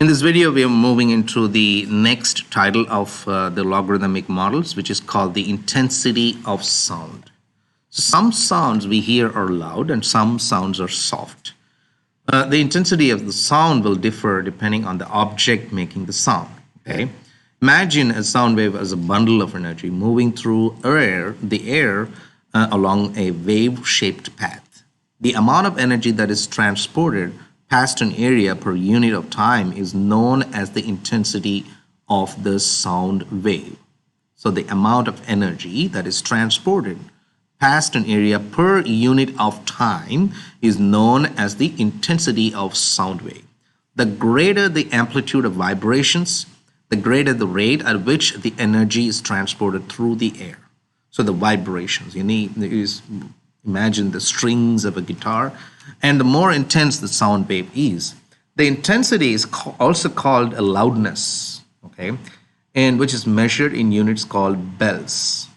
In this video, we are moving into the next title of the logarithmic models, which is called the intensity of sound. So some sounds we hear are loud and some sounds are soft. The intensity of the sound will differ depending on the object making the sound. Okay? Imagine a sound wave as a bundle of energy moving through the air along a wave-shaped path. The amount of energy that is transported past an area per unit of time is known as the intensity of the sound wave. So the amount of energy that is transported past an area per unit of time is known as the intensity of sound wave. The greater the amplitude of vibrations, the greater the rate at which the energy is transported through the air. So the vibrations, imagine the strings of a guitar, and the more intense the sound wave is, the intensity is also called a loudness, okay, and which is measured in units called bells.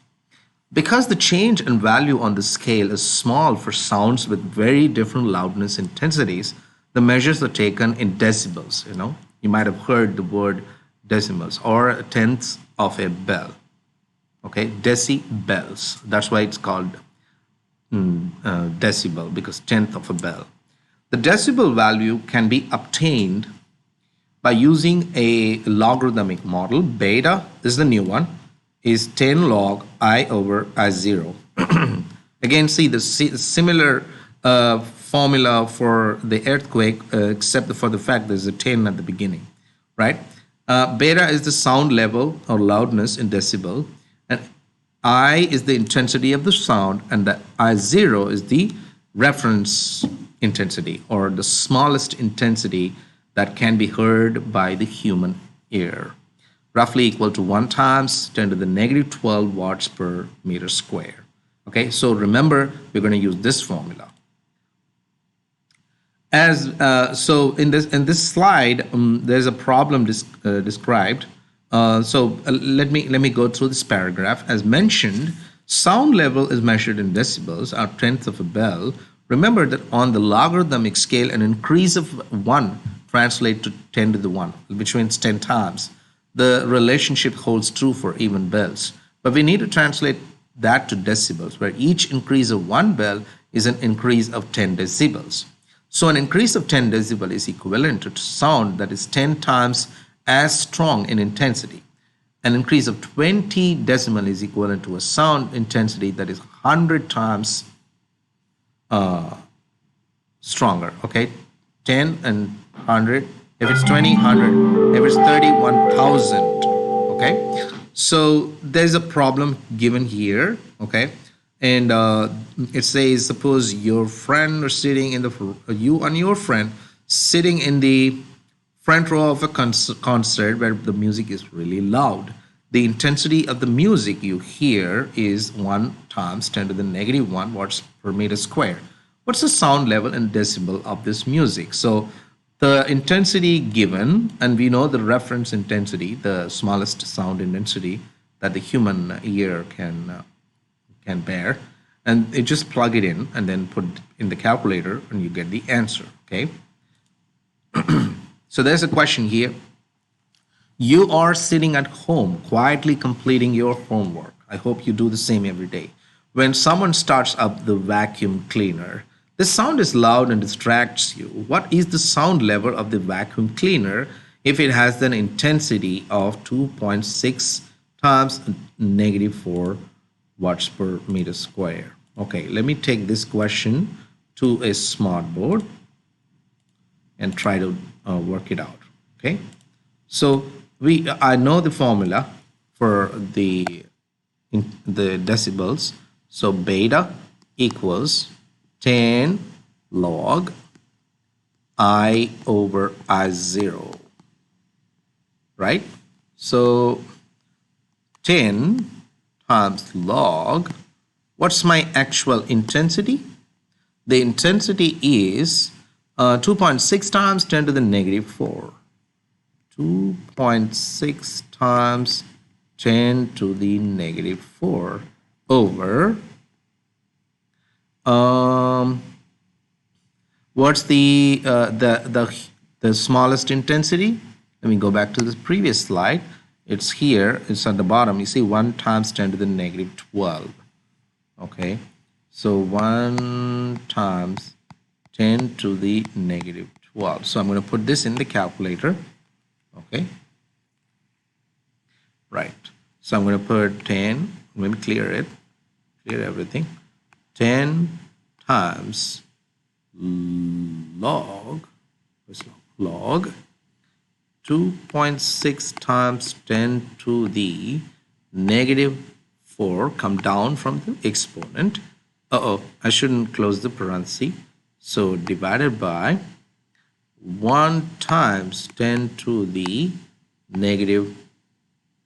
Because the change in value on the scale is small for sounds with very different loudness intensities, the measures are taken in decibels. You might have heard the word decimals, or a tenth of a bell. Okay, decibels. That's why it's called decibel, because tenth of a bell. The decibel value can be obtained by using a logarithmic model. Beta is the new one, is 10 log I over I0. Again, see the similar formula for the earthquake, except for the fact there's a 10 at the beginning, right? Beta is the sound level or loudness in decibel, and I is the intensity of the sound, and the I0 is the reference intensity, or the smallest intensity that can be heard by the human ear, roughly equal to 1 times 10 to the negative 12 watts per meter square. Okay, so remember, we're going to use this formula. So in this slide, there's a problem described. Let me go through this paragraph. As mentioned, sound level is measured in decibels, or tenth of a bell. Remember that on the logarithmic scale, an increase of 1 translates to 10 to the 1, which means 10 times. The relationship holds true for even bells. But we need to translate that to decibels, where each increase of 1 bell is an increase of 10 decibels. So an increase of 10 decibel is equivalent to sound that is 10 times as strong in intensity. An increase of 20 decibel is equivalent to a sound intensity that is 100 times stronger. Okay, 10 and 100. If it's 20, 100. If it's 30, 1,000. Okay, so there's a problem given here. Okay, and it says, suppose your friend is sitting in you and your friend sitting in the front row of a concert where the music is really loud. The intensity of the music you hear is 1 times 10 to the negative 1 watts per meter square. What's the sound level in decibel of this music? So the intensity given, and we know the reference intensity, the smallest sound intensity that the human ear can bear, and you just plug it in and then put it in the calculator and you get the answer. Okay. So there's a question here. You are sitting at home quietly completing your homework. I hope you do the same every day. When someone starts up the vacuum cleaner, the sound is loud and distracts you. What is the sound level of the vacuum cleaner if it has an intensity of 2.6 times negative 4 watts per meter square? Okay, let me take this question to a smart board and try to work it out. Okay, so I know the formula for the decibels. So beta equals 10 log I over I0, right? So 10 times log, what's my actual intensity? The intensity is 2.6 times 10 to the negative 4. 2.6 times 10 to the negative 4 over what's the smallest intensity? Let me go back to the previous slide. It's here, it's at the bottom. You see 1 times 10 to the negative 12. Okay, so 1 times 10 to the negative 12. So I'm going to put this in the calculator. Okay, right. So I'm going to put 10. Let me clear everything. 10 times log 2.6 times 10 to the negative 4, come down from the exponent. I shouldn't close the parenthesis. So divided by 1 times 10 to the negative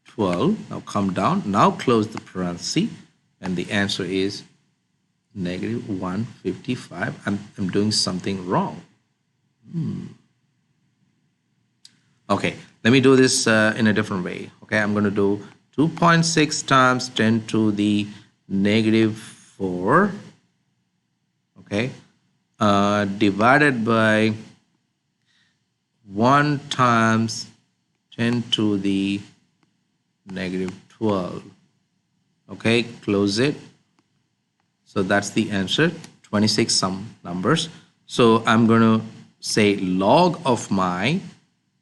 12. Now come down. Now close the parenthesis. And the answer is negative 155. I'm doing something wrong. Okay, let me do this in a different way. Okay, I'm going to do 2.6 times 10 to the negative 4. Okay, divided by 1 times 10 to the negative 12. Okay, close it. So that's the answer, 26 some numbers. So I'm going to say log of my,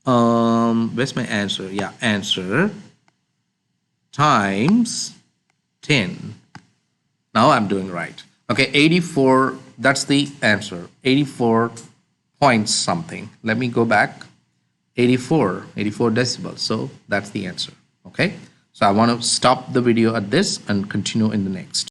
where's my answer? Yeah, answer times 10. Now I'm doing right. Okay, 84, that's the answer, 84 point something. Let me go back, 84 decibels. So that's the answer. Okay, so I want to stop the video at this and continue in the next.